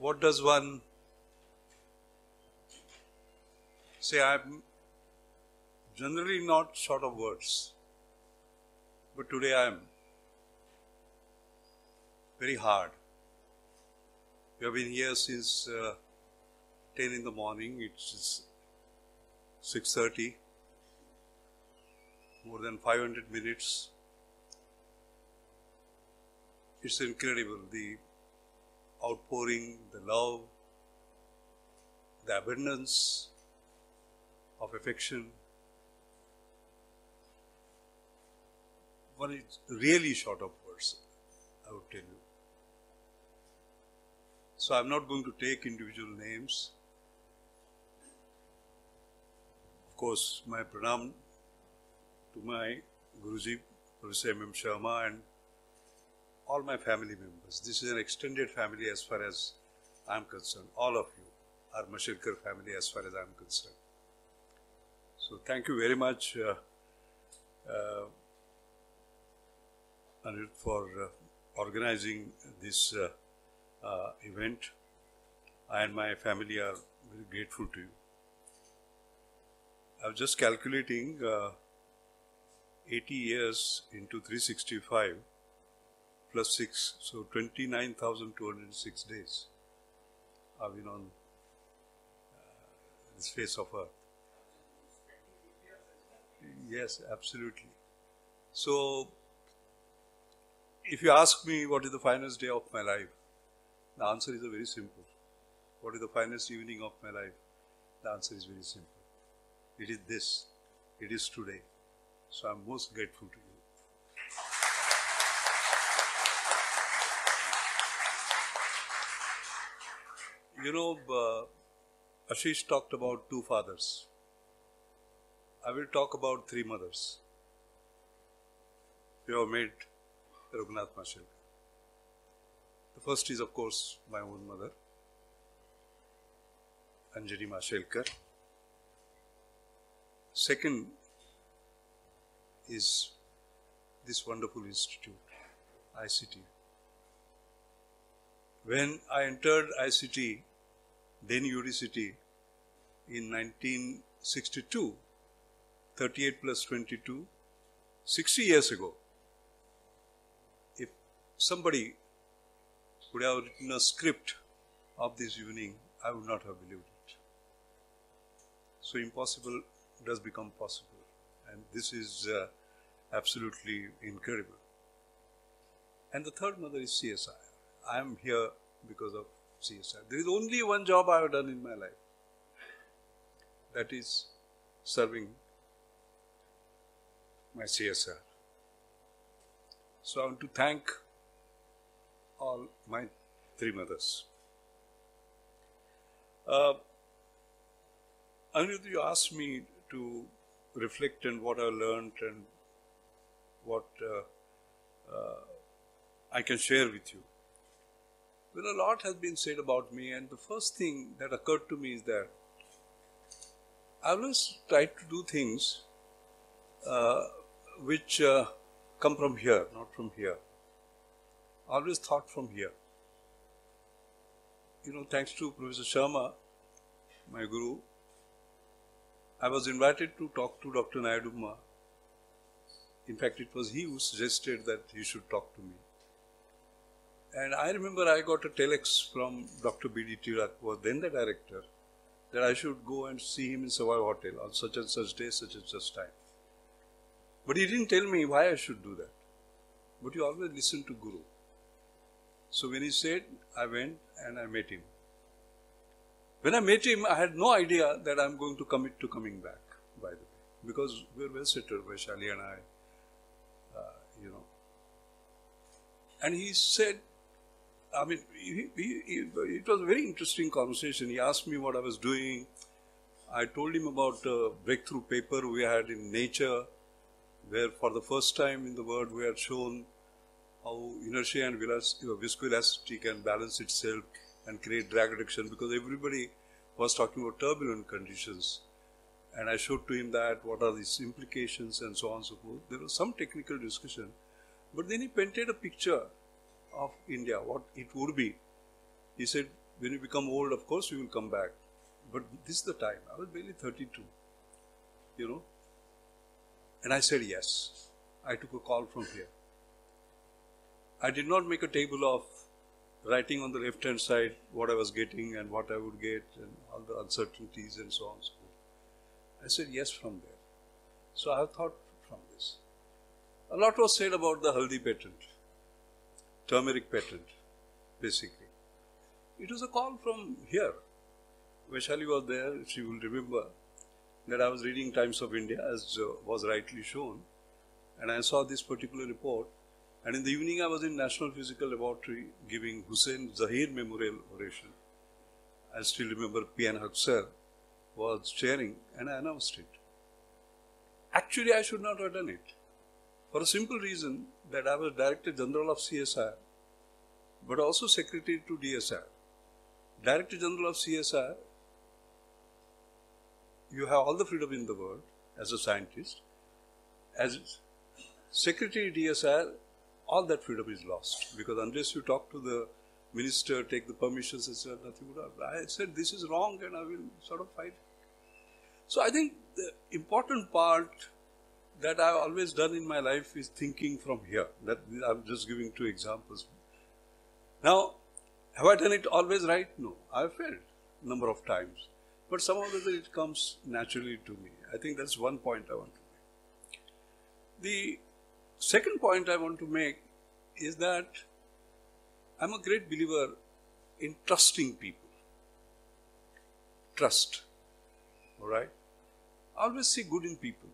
what does one say? I'm generally not short of words, but today I am very hard. We have been here since 10 in the morning. It's 6:30, more than 500 minutes. It's incredible, the outpouring, the love, the abundance of affection. One is really short of words, I would tell you. So I'm not going to take individual names. Of course, my pranam to my Guruji, Professor M. Sharma, and all my family members. This is an extended family as far as I'm concerned. All of you are Mashelkar family as far as I'm concerned. So thank you very much, Anirudh, for organizing this event. I and my family are very grateful to you. I was just calculating 80 years into 365 plus 6, so 29,206 days I've been on this face of earth. Yes, absolutely. So, if you ask me what is the finest day of my life, the answer is very simple. What is the finest evening of my life? The answer is very simple. It is this. It is today. So I'm most grateful to you. You know, Ashish talked about two fathers. I will talk about three mothers. You have met Raghunath Mashelkar. The first is, of course, my own mother, Anjali Mashelkar. Second is this wonderful institute, ICT. When I entered ICT, then UDCT, in 1962, 38 plus 22, 60 years ago, if somebody would have written a script of this evening, I would not have believed it. So impossible does become possible, and this is absolutely incredible. And the third mother is CSI. I am here because of CSI. There is only one job I have done in my life, that is serving my CSR. So I want to thank all my three mothers. Anirudh, you asked me to reflect on what I learned and what I can share with you. Well, a lot has been said about me, and the first thing that occurred to me is that I always try to do things which come from here, not from here. Always thought from here. You know, thanks to Professor Sharma, my guru, I was invited to talk to Dr. Nayadumma. In fact, it was he who suggested that he should talk to me. And I remember I got a telex from Dr. B.D. Tirak, who was then the director, that I should go and see him in Savoy Hotel on such and such day, such and such time. But he didn't tell me why I should do that. But you always listen to Guru. So when he said, I went and I met him. When I met him, I had no idea that I'm going to commit to coming back, by the way. Because we were well settled, Vaishali and I, you know. And he said, I mean, it was a very interesting conversation. He asked me what I was doing. I told him about a breakthrough paper we had in Nature, where for the first time in the world we had shown how inertia and viscoelasticity can balance itself and create drag reduction, because everybody was talking about turbulent conditions. And I showed to him that, what are these implications and so on and so forth. There was some technical discussion. But then he painted a picture of India, what it would be. He said, when you become old, of course, you will come back. But this is the time. I was barely 32, you know. And I said yes. I took a call from here. I did not make a table of writing on the left-hand side what I was getting and what I would get and all the uncertainties and so on and so forth. I said yes from there. So I have thought from this. A lot was said about the haldi patent, turmeric patent, basically. It was a call from here. Vaishali was there, she will remember that I was reading Times of India, as was rightly shown, and I saw this particular report. And in the evening, I was in National Physical Laboratory giving Hussein Zahir Memorial Oration. I still remember P.N. Haq sir was chairing, and I announced it. Actually, I should not have done it, for a simple reason that I was Director General of CSIR, but also Secretary to DSIR. Director General of CSIR, you have all the freedom in the world as a scientist. As Secretary DSIR, all that freedom is lost, because unless you talk to the minister, take the permissions, etc., nothing would happen. I said this is wrong and I will sort of fight. So I think the important part that I've always done in my life is thinking from here. That I'm just giving two examples. Now, have I done it always right? No. I've failed a number of times. But somehow it comes naturally to me. I think that's one point I want to make. The second point I want to make is that I'm a great believer in trusting people. Trust. All right? I always see good in people.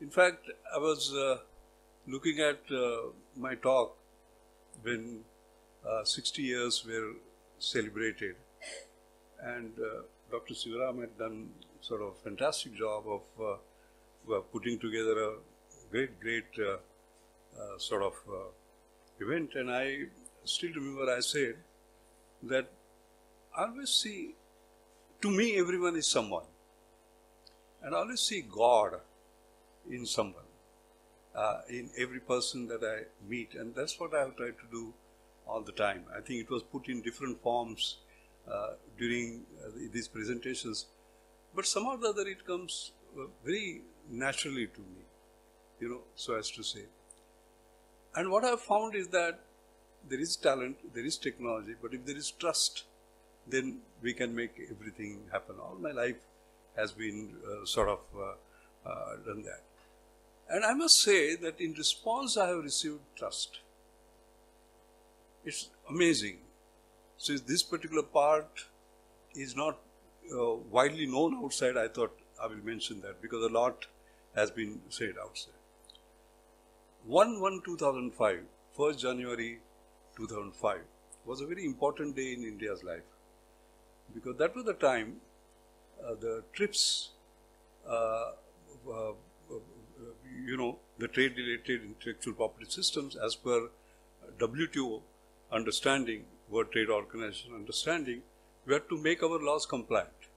In fact, I was looking at my talk when 60 years were celebrated, and Dr. Sivaram had done sort of fantastic job of putting together a great sort of event. And I still remember I said that I always see, to me everyone is someone, and I always see God in someone, in every person that I meet, and that's what I have tried to do all the time. I think it was put in different forms during these presentations, but somehow or the other it comes very naturally to me, you know, so as to say. And what I have found is that there is talent, there is technology, but if there is trust, then we can make everything happen. All my life has been sort of done that. And I must say that in response I have received trust. It's amazing. So this particular part is not widely known outside. I thought I will mention that because a lot has been said outside. 1/1/2005, 1st January 2005 was a very important day in India's life, because that was the time the TRIPS, you know, the trade-related intellectual property systems as per WTO understanding, World Trade Organization understanding, we had to make our laws compliant.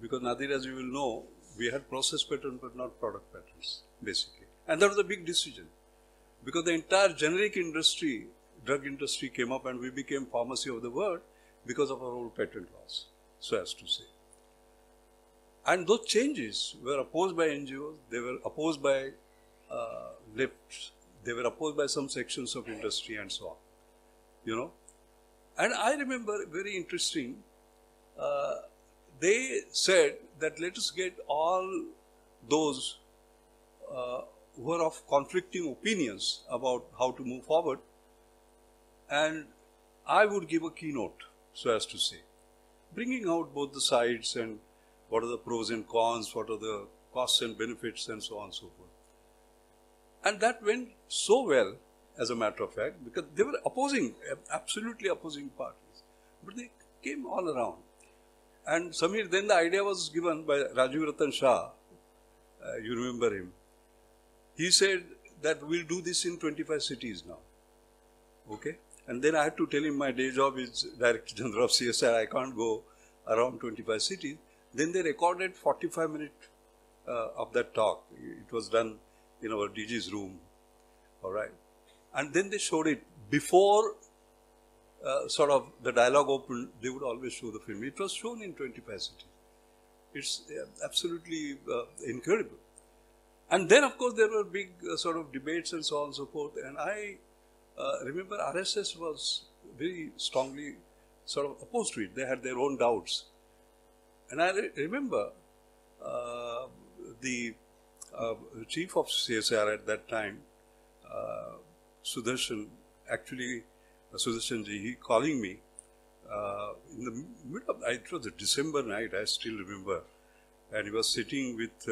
Because Nadir, as you will know, we had process patent but not product patents, basically. And that was a big decision. Because the entire generic industry, drug industry came up and we became pharmacy of the world because of our old patent laws, so as to say. And those changes were opposed by NGOs, they were opposed by lefts, they were opposed by some sections of industry and so on, you know. And I remember, very interesting, they said that let us get all those who are of conflicting opinions about how to move forward, and I would give a keynote, so as to say, bringing out both the sides and what are the pros and cons, what are the costs and benefits, and so on and so forth. And that went so well, as a matter of fact, because they were opposing, absolutely opposing parties, but they came all around. And Samir, then the idea was given by Rajiv Ratan Shah, you remember him. He said that we'll do this in 25 cities now, okay? And then I had to tell him my day job is Director General of CSIR, I can't go around 25 cities. Then they recorded 45 minutes of that talk. It was done in our DG's room, all right? And then they showed it before sort of the dialogue opened, they would always show the film. It was shown in 25 cities. It's absolutely incredible. And then, of course, there were big sort of debates and so on and so forth. And I remember RSS was very strongly sort of opposed to it. They had their own doubts. And I remember the chief of CSR at that time, Sudarshan, actually, Sudarshanji, he calling me in the middle of, it was a December night, I still remember. And he was sitting with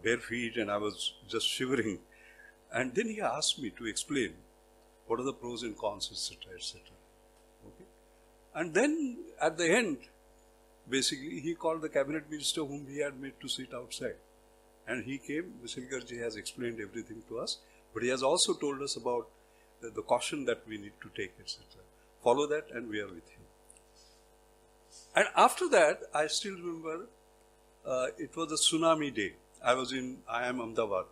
bare feet and I was just shivering. And then he asked me to explain what are the pros and cons, etc., etc. Okay? And then at the end, basically, he called the cabinet minister whom he had made to sit outside. And he came, Mashelkar ji has explained everything to us, but he has also told us about the caution that we need to take, etc. Follow that and we are with you. And after that, I still remember, it was a tsunami day. I was in IIM Ahmedabad.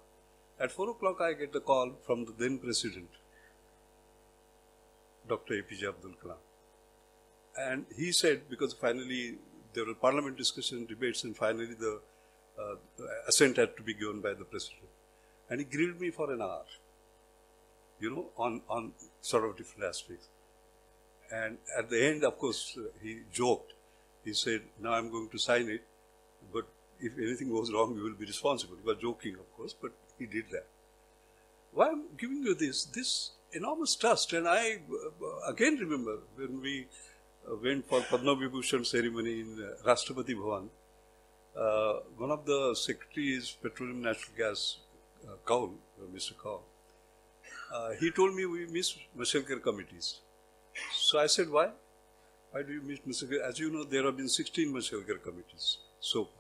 At 4 o'clock, I get a call from the then president, Dr. APJ Abdul Kalam. And he said, because finally there were parliament discussion, debates, and finally the assent had to be given by the president. And he grilled me for an hour, you know, on sort of different aspects. And at the end, of course, he joked. He said, now I'm going to sign it, but if anything goes wrong, you will be responsible. He was joking, of course, but he did that. Why I'm giving you this enormous trust, and I again remember when we went for Padma Vibhushan ceremony in Rashtrapati Bhavan, one of the secretaries, Petroleum Natural Gas, Kaul, Mr. Kaul, he told me we miss Mashelkar committees. So I said, why? Why do you miss Mashelkar? As you know, there have been 16 Mashelkar committees so far.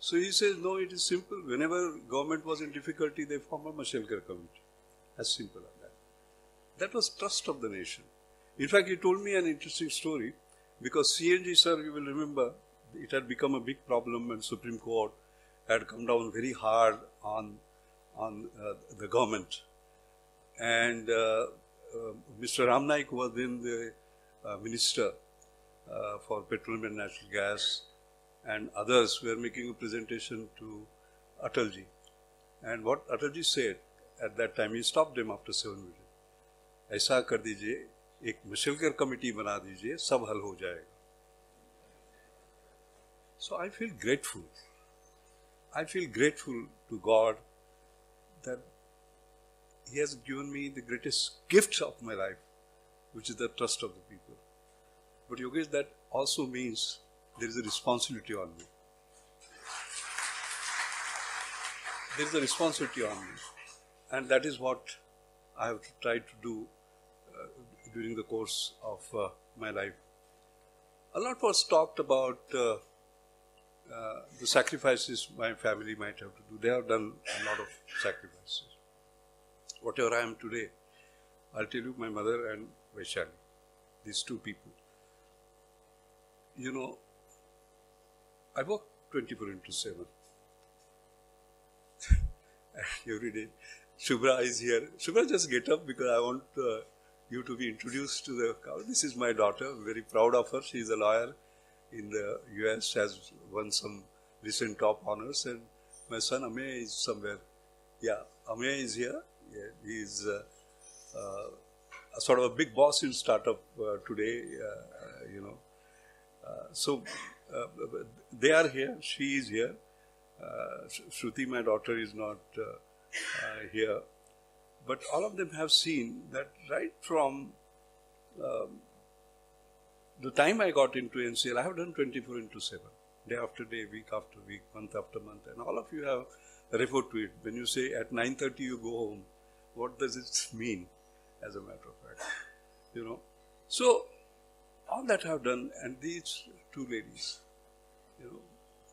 So he says, no, it is simple. Whenever government was in difficulty, they form a Mashelkar committee. As simple as that. That was trust of the nation. In fact, he told me an interesting story because CNG, sir, you will remember, it had become a big problem and Supreme Court had come down very hard on the government. And Mr. Ramnaik, who was then the minister for petroleum and natural gas, and others were making a presentation to Atalji. And what Atalji said at that time, he stopped them after 7 minutes. ऐसा कर दीजिए, एक Mashelkar committee बना दीजिए, सब हल हो जाएगा. So I feel grateful. I feel grateful to God that He has given me the greatest gift of my life, which is the trust of the people. But Yogesh, that also means there is a responsibility on me. There is a responsibility on me. And that is what I have tried to do during the course of my life. A lot was talked about the sacrifices my family might have to do. They have done a lot of sacrifices. Whatever I am today, I'll tell you, my mother and Vaishali, these two people. You know, I work 24/7. Every day. Shubhra is here. Shubhra, just get up because I want you to be introduced to the crowd. This is my daughter. I'm very proud of her. She is a lawyer in the US, has won some recent top honors. And my son Amey is somewhere. Yeah, Amey is here. Yeah, he is a sort of a big boss in startup today, you know. So they are here. She is here. Shruti, my daughter, is not here. But all of them have seen that right from the time I got into NCL, I have done 24/7, day after day, week after week, month after month. And all of you have referred to it. When you say at 9:30 you go home, what does it mean, as a matter of fact? You know. So, all that I have done, and these two ladies, you know,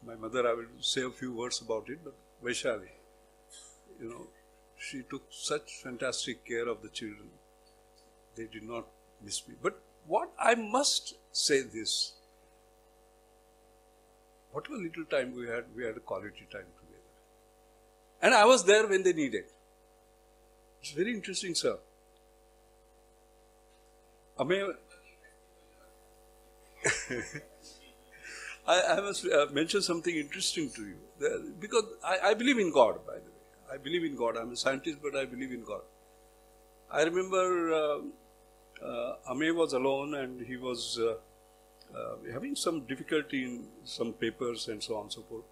my mother, I will say a few words about it, but Vaishali, you know, she took such fantastic care of the children. They did not miss me. But what I must say this, whatever little time we had a quality time together. And I was there when they needed. It's very interesting, sir. Amey, I must mention something interesting to you. Because I believe in God, by the way. I believe in God. I'm a scientist, but I believe in God. I remember Amey was alone and he was having some difficulty in some papers and so on and so forth.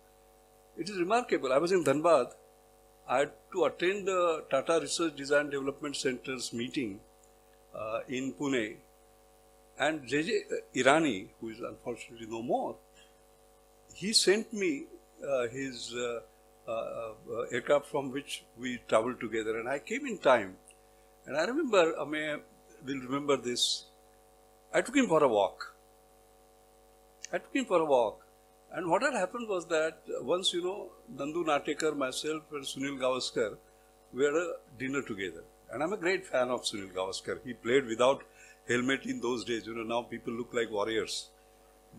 It is remarkable. I was in Dhanbad. I had to attend the Tata Research Design Development Center's meeting in Pune. And J.J. Irani, who is unfortunately no more, he sent me his aircraft from which we traveled together. And I came in time. And I remember, Amey will remember this, I took him for a walk. And what had happened was that once, Nandu Natekar, myself and Sunil Gavaskar, we had a dinner together. And I'm a great fan of Sunil Gavaskar. He played without helmet in those days. Now people look like warriors.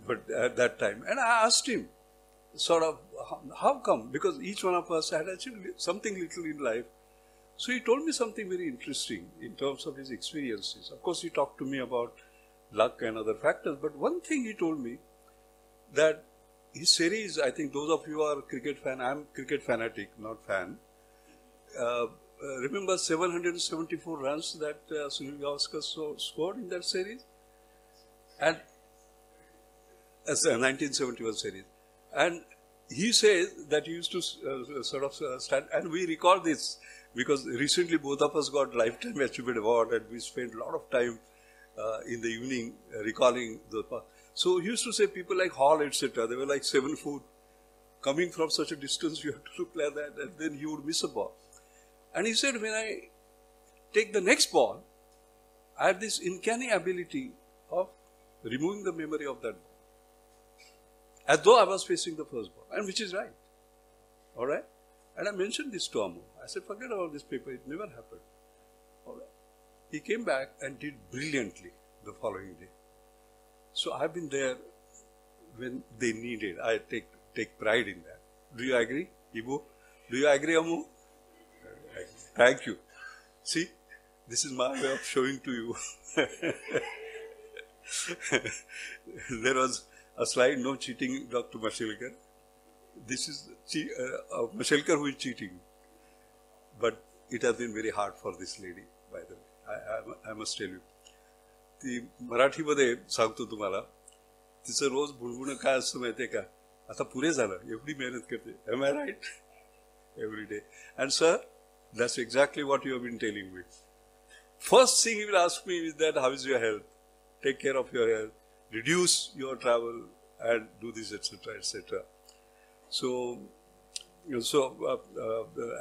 But at that time. And I asked him, sort of, how come? Because each one of us had achieved something little in life. So he told me something very interesting in terms of his experiences. Of course, he talked to me about luck and other factors. But one thing he told me, that his series, I think those of you who are cricket fan, I'm cricket fanatic, not fan. Remember 774 runs that Sunil Gavaskar scored in that series? And as a 1971 series. And he says that he used to stand, and we recall this because recently both of us got Lifetime Achievement Award and we spent a lot of time in the evening recalling the past. So he used to say people like Hall, etc., they were like 7 foot. Coming from such a distance, you have to look like that, and then he would miss a ball. And he said, when I take the next ball, I have this uncanny ability of removing the memory of that ball. As though I was facing the first ball, and which is right. Alright? And I mentioned this to Amu. I said, forget about this paper, it never happened. Alright? He came back and did brilliantly the following day. So I've been there when they needed. I take pride in that. Do you agree, Ibu? Do you agree, Amu? Thank you. See, this is my way of showing to you. There was a slide, no cheating, Dr. Mashelkar. This is Mashelkar who is cheating. But it has been very hard for this lady, by the way. I must tell you. ती मराठीमध्ये सांगतो तुम्हाला तिचं रोज बुणबुण काय असतं माहिती आहे का आता पुरे झालं एवढी मेहनत करते am I right every day and sir that's exactly what you have been telling me first thing he will ask me is that how is your health take care of your health reduce your travel and do this etc so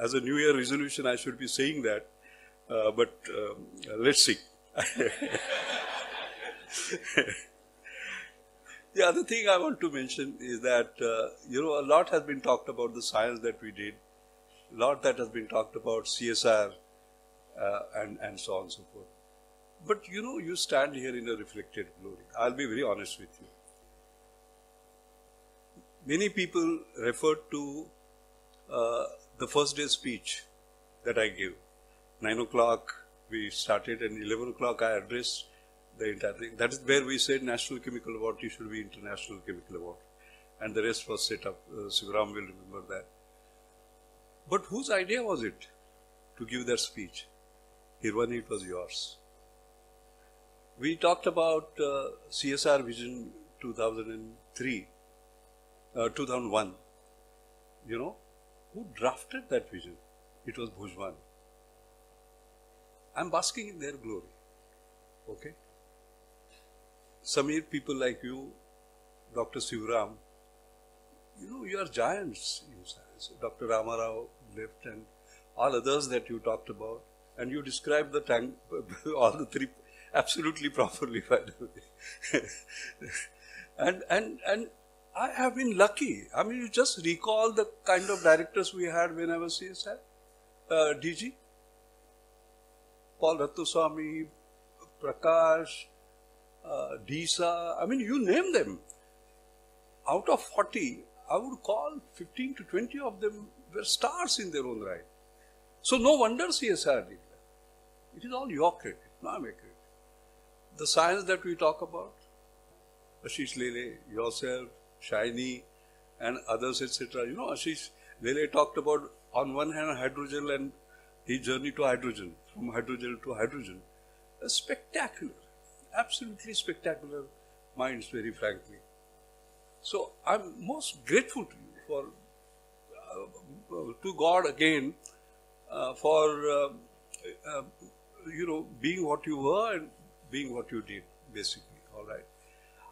as a new year resolution I should be saying that but let's see. The other thing I want to mention is that, a lot has been talked about the science that we did, a lot that has been talked about CSR and so on and so forth. But you stand here in a reflected glory. I'll be very honest with you. Many people referred to the first day speech that I gave. 9 o'clock we started and 11 o'clock I addressed the entire thing. That is where we said National Chemical Award, you should be International Chemical Award. And the rest was set up. Sivaram will remember that. But whose idea was it to give that speech? Hirvani, it was yours. We talked about CSR Vision 2001. Who drafted that vision? It was Bhujwan. I'm basking in their glory. Okay? Samir, people like you, Dr. Sivaram, you are giants in science. Dr. Ramarao left and all others that you talked about. And you described the all the three absolutely properly, by the way. and I have been lucky. I mean, you just recall the kind of directors we had when I was CSR, DG. Paul Rattuswamy, Prakash, Disa, I mean, you name them. Out of 40, I would call 15 to 20 of them were stars in their own right. So no wonder CSR did that. It is all your credit, not my credit. the science that we talk about, Ashish Lele, yourself, Shiny, and others, etc. You know, Ashish Lele talked about, on one hand, hydrogen and his journey to hydrogen, from hydrogen to hydrogen. A spectacular, absolutely spectacular minds, very frankly. So I'm most grateful to you for, to God again, for, being what you were and being what you did, basically, all right.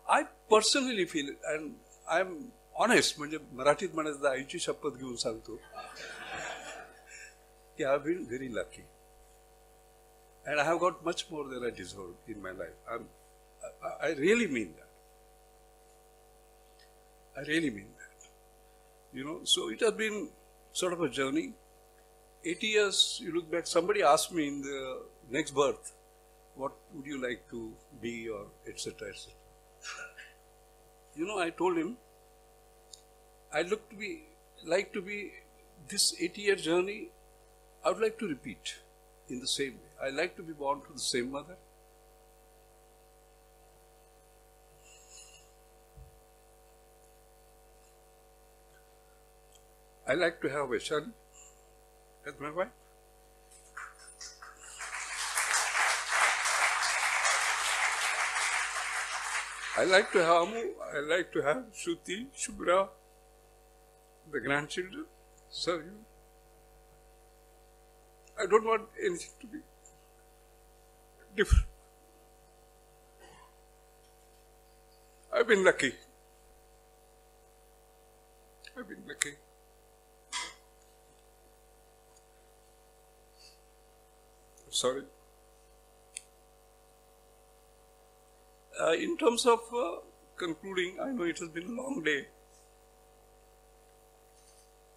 I personally feel, and I'm honest, म्हणजे मराठीत म्हणायचं आईची शपथ घेऊन सांगतो की I have been very lucky. And I have got much more than I deserved in my life. I really mean that. I really mean that. You know, so it has been sort of a journey. 80 years, you look back, somebody asked me in the next birth, what would you like to be, or etc., etc. You know, I told him, I'd like to be this 80-year journey, I would like to repeat in the same way. I like to be born to the same mother. I like to have a son as my wife. I like to have Amu, I like to have Shruti, Shubhra, the grandchildren, serve you. I don't want anything to be different. I've been lucky. I've been lucky. Sorry. In terms of concluding, I know it has been a long day.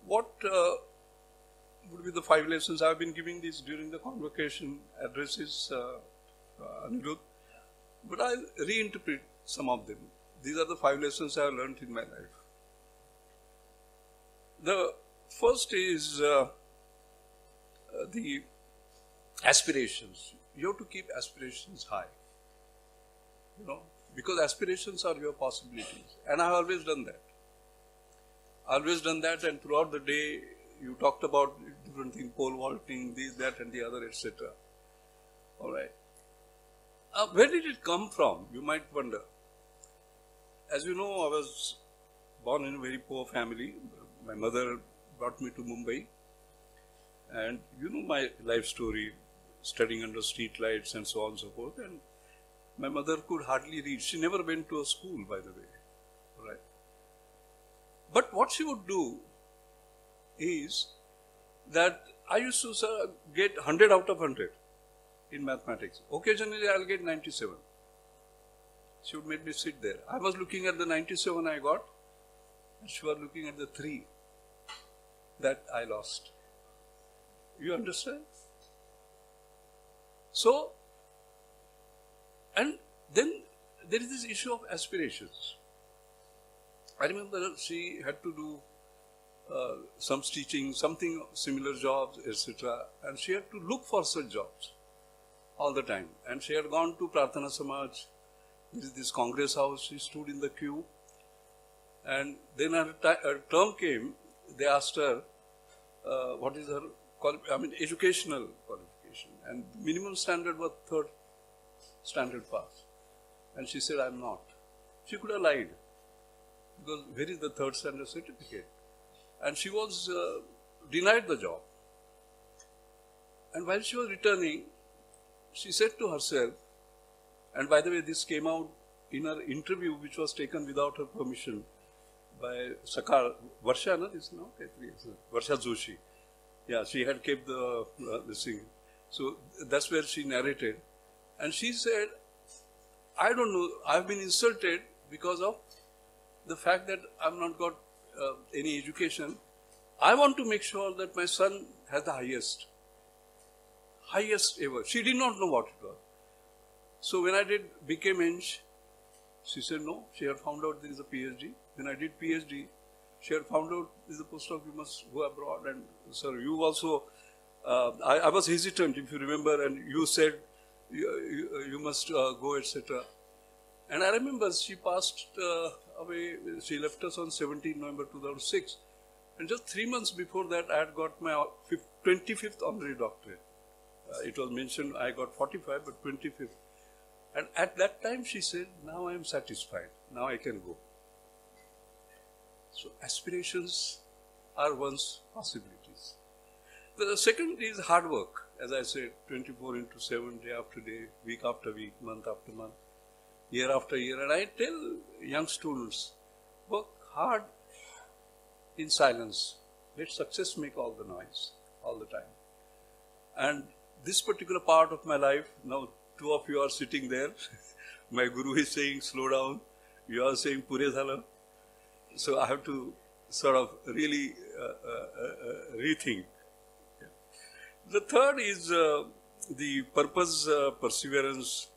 What would be the 5 lessons? I have been giving these during the convocation addresses, Anirudh, but I'll reinterpret some of them. These are the 5 lessons I have learned in my life. The first is the aspirations. You have to keep aspirations high, you know, because aspirations are your possibilities. And I have always done that. Always done that, and throughout the day, you talked about different things, pole vaulting, this, that, and the other, etc. All right. Where did it come from? You might wonder. As you know, I was born in a very poor family. My mother brought me to Mumbai. And you know my life story, studying under street lights and so on and so forth. And my mother could hardly read. She never went to a school, by the way. All right. But what she would do is that I used to get 100 out of 100 in mathematics. Occasionally I'll get 97. She would make me sit there. I was looking at the 97 I got, and she was looking at the 3 that I lost. You understand? So, and then there is this issue of aspirations. I remember she had to do some teaching, something similar jobs, etc. And she had to look for such jobs all the time. And she had gone to Prarthana Samaj. There is this Congress house. She stood in the queue. And then her term came. They asked her, what is her educational qualification. And minimum standard was 3rd standard pass. And she said, I'm not. She could have lied. Because where is the 3rd standard certificate? And she was denied the job. And while she was returning, she said to herself, and by the way, this came out in her interview, which was taken without her permission by Sakar, Varsha, no? This, no? Varsha Joshi. Yeah, she had kept the thing. So that's where she narrated. And she said, I don't know, I've been insulted because of the fact that I've not got any education. I want to make sure that my son has the highest ever. She did not know what it was. So when I became Eng, she said no. She had found out there is a PhD. When I did PhD, she had found out there is a postdoc, you must go abroad. And sir, you also, I was hesitant, if you remember, and you said you must go, etc. And I remember she passed away, she left us on 17 November 2006. And just 3 months before that, I had got my 25th honorary doctorate. It was mentioned I got 45, but 25th. And at that time she said, now I am satisfied, now I can go. So aspirations are one's possibilities. The second is hard work. As I said, 24/7, day after day, week after week, month after month, year after year. And I tell young students, work hard in silence. Let success make all the noise, all the time. And this particular part of my life, now 2 of you are sitting there. My guru is saying, slow down. You are saying, pure dhala. So I have to sort of really rethink. The third is the purpose, perseverance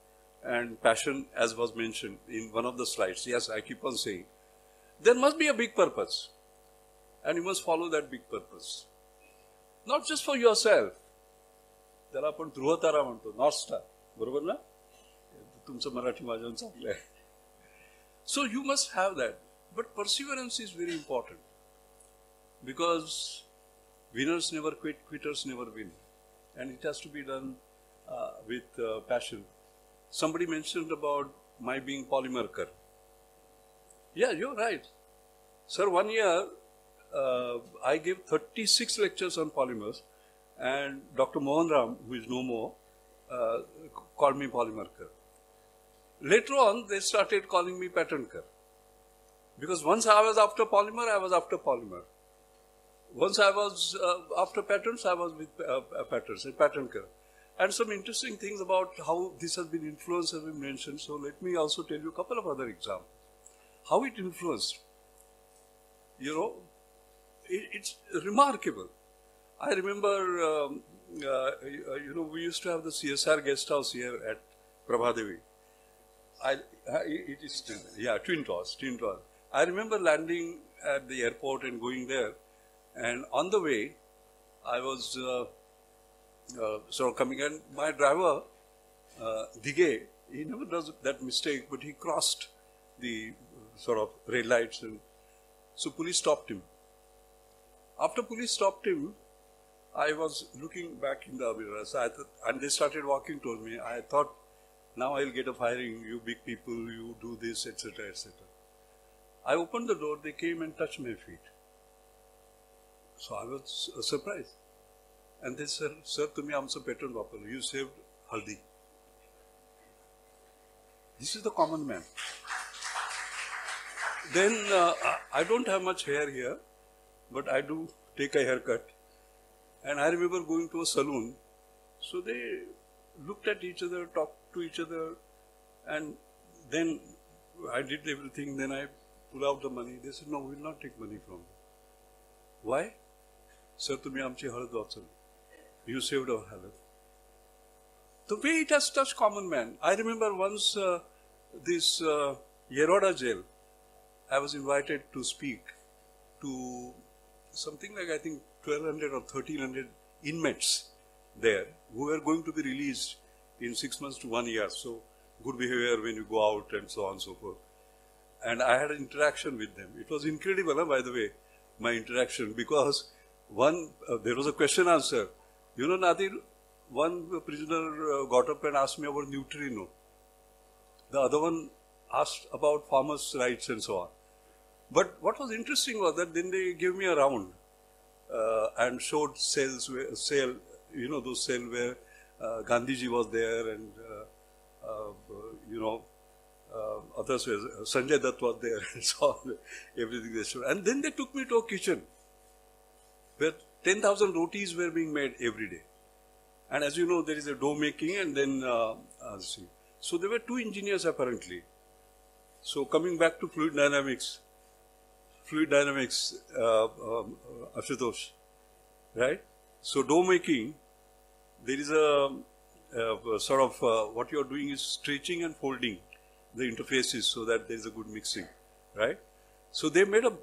and passion, as was mentioned in one of the slides. Yes, I keep on saying. There must be a big purpose. And you must follow that big purpose. Not just for yourself. त्याला आपण ध्रुवतारा म्हणतो, north star, बरोबर ना? तुमचं मराठी माझ्याहून चांगलं आहे. So you must have that. But perseverance is very important. Because winners never quit, quitters never win. And it has to be done with passion. Somebody mentioned about my being Polymerkar. Yeah, you're right. Sir, 1 year I gave 36 lectures on polymers. And Dr. Mohan Ram, who is no more, called me Polymerkar. Later on, they started calling me Patternkar. Because once I was after polymer, I was after polymer. Once I was after patterns, I was with patterns, Patternkar. And some interesting things about how this has been influenced have been mentioned. So let me also tell you a couple of other examples. How it influenced. You know, it's remarkable. I remember, you know, we used to have the CSR guest house here at Prabhadevi. It is still, yeah, Twin Towers. I remember landing at the airport and going there. And on the way, I was sort of coming, and my driver, Dige, he never does that mistake, but he crossed the sort of red lights, and so police stopped him. After police stopped him, I was looking back in the Abhirasa, and they started walking towards me. I thought, now I'll get a firing, you big people, you do this, etc., etc. I opened the door, they came and touched my feet. So I was surprised. And they said, sir, tumhi amcha pattern waparo, you saved haldi. This is the common man. Then I don't have much hair here, but I do take a haircut. And I remember going to a saloon. So they looked at each other, talked to each other, and then I did everything. Then I pulled out the money. They said, no, we will not take money from you. Why? Sir, tumhi amchi halad wachali. You saved our halad. The way it has touched common man. I remember once this Yeroda jail, I was invited to speak to something like, I think, 1,200 or 1,300 inmates there who were going to be released in 6 months to 1 year. So, good behavior when you go out and so on and so forth. And I had an interaction with them. It was incredible, by the way, my interaction, because there was a question answer. You know, Nadir, one prisoner got up and asked me about neutrino. The other one asked about farmers' rights and so on. But what was interesting was that then they gave me a round and showed cells, you know, those cells where Gandhiji was there, and you know, others were, Sanjay Dutt was there, and so on, everything they showed. And then they took me to a kitchen where 10,000 rotis were being made every day. And as you know, there is a dough making, and then so there were 2 engineers apparently. So coming back to fluid dynamics, Ashutosh, right? So dough making, there is a sort of what you are doing is stretching and folding the interfaces so that there is a good mixing, right? So they made a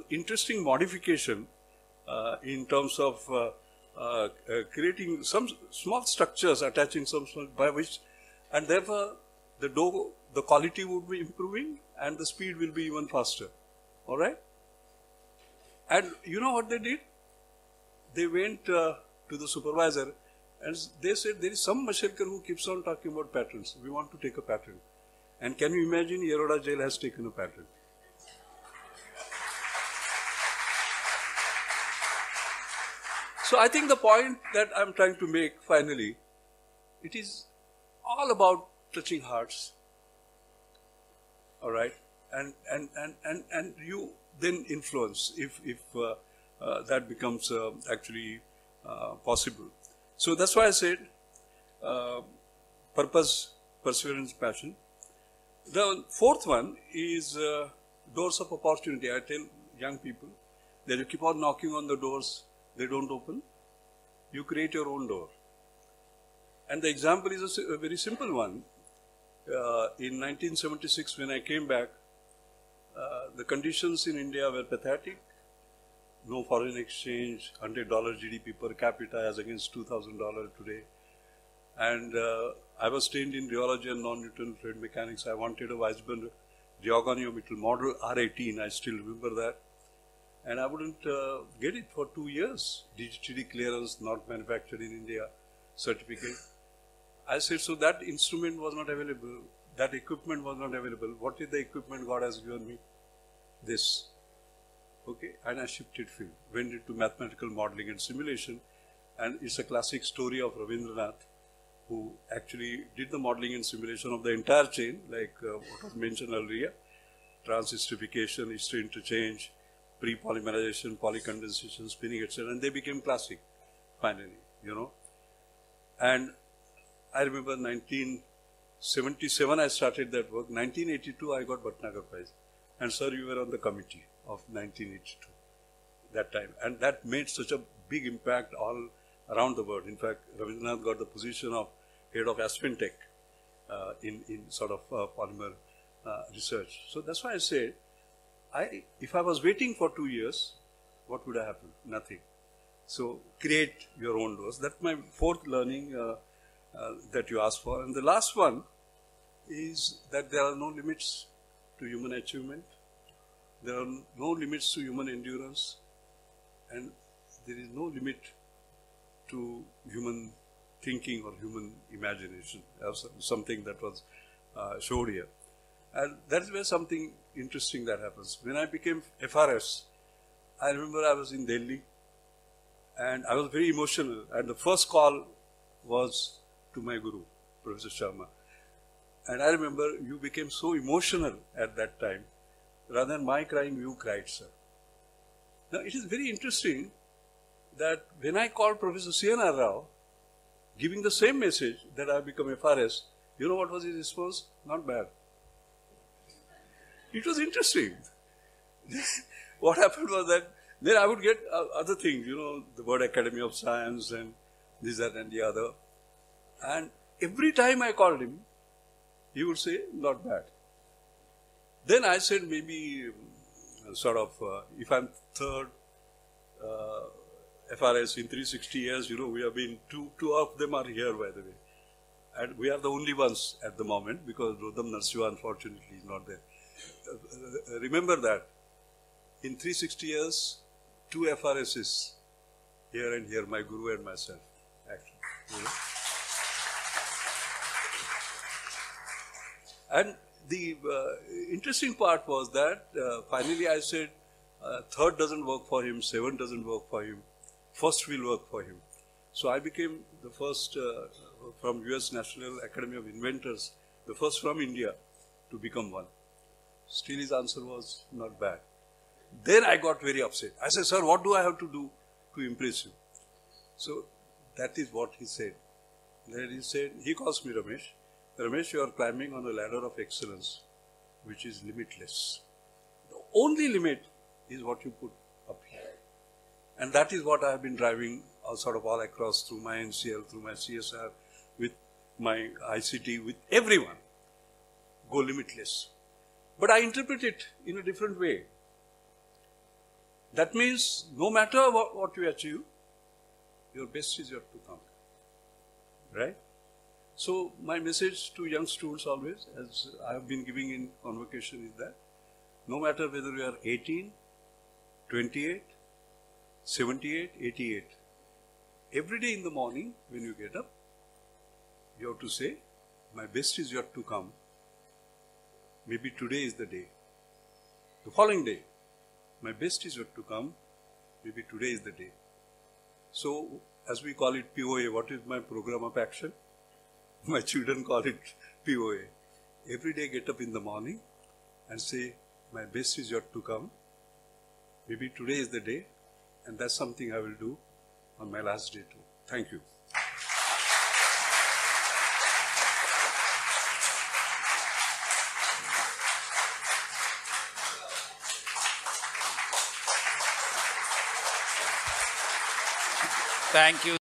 interesting modification in terms of creating some small structures, attaching some small, by which And therefore, the quality would be improving and the speed will be even faster. All right? And you know what they did? They went to the supervisor and they said, there is some Mashelkar who keeps on talking about patents. We want to take a patent. And can you imagine, Yeroda jail has taken a patent. So I think the point that I'm trying to make finally, it is all about touching hearts. All right? And you then influence if that becomes actually possible. So that's why I said purpose, perseverance, passion. The fourth one is doors of opportunity. I tell young people that you keep on knocking on the doors, they don't open. You create your own door. And the example is a very simple one. In 1976, when I came back, the conditions in India were pathetic. No foreign exchange, $100 GDP per capita as against $2,000 today. And I was trained in rheology and non-Newton fluid mechanics. I wanted a Weisband geogoniyometric model R18, I still remember that. And I wouldn't get it for 2 years. DGTD clearance, not manufactured in India, certificate. I said, so that instrument was not available, that equipment was not available. What is the equipment God has given me? This. Okay, and I shifted field, went into mathematical modeling and simulation. And it's a classic story of Ravindranath, who actually did the modeling and simulation of the entire chain, like what was mentioned earlier, transhystrification, hyster interchange, pre-polymerization, polycondensation, spinning, etc. And they became classic, finally, you know. And I remember 1977 I started that work. 1982 I got Bhatnagar Prize. And sir, you were on the committee of 1982, that time. And that made such a big impact all around the world. In fact, Ravindranath got the position of head of Aspentech in sort of polymer research. So that's why I said, if I was waiting for 2 years, what would have happened? Nothing. So create your own doors. That's my fourth learning that you asked for. And the last one is that there are no limits to human achievement. There are no limits to human endurance. And there is no limit to human thinking or human imagination. Something that was showed here. And that's where something interesting that happens. When I became FRS, I remember I was in Delhi and I was very emotional. And the first call was to my guru, Professor Sharma. And I remember you became so emotional at that time. Rather than my crying, you cried, sir. Now, it is very interesting that when I called Professor C.N.R. Rao, giving the same message that I have become FRS, you know what was his response? Not bad. It was interesting. What happened was that then I would get other things, you know, the word Academy of Science and this, that and the other. And every time I called him, he would say, not bad. Then I said, maybe sort of, if I'm third FRS in 360 years, you know, we have been, two of them are here, by the way. And we are the only ones at the moment because Rodam Narsiva, unfortunately, is not there. Remember that in 360 years, 2 FRSs, here and here, my guru and myself, actually. You know? And the interesting part was that finally I said, third doesn't work for him, 7 doesn't work for him, first will work for him. So I became the first from US National Academy of Inventors, the first from India to become one. Still his answer was not bad. Then I got very upset. I said, sir, what do I have to do to impress you? So that is what he said. Then he said, he calls me Ramesh. Ramesh, you are climbing on a ladder of excellence, which is limitless. The only limit is what you put up here. And that is what I have been driving sort of all across through my NCL, through my CSR, with my ICT, with everyone. Go limitless. But I interpret it in a different way. That means no matter what you achieve, your best is yet to come. Right? So my message to young students always, as I have been giving in convocation, is that no matter whether you are 18, 28, 78, 88, every day in the morning when you get up, you have to say, my best is yet to come. Maybe today is the day. The following day, my best is yet to come. Maybe today is the day. So, as we call it POA, what is my program of action? My children call it POA. Every day get up in the morning and say, my best is yet to come. Maybe today is the day, and that's something I will do on my last day too. Thank you. Thank you.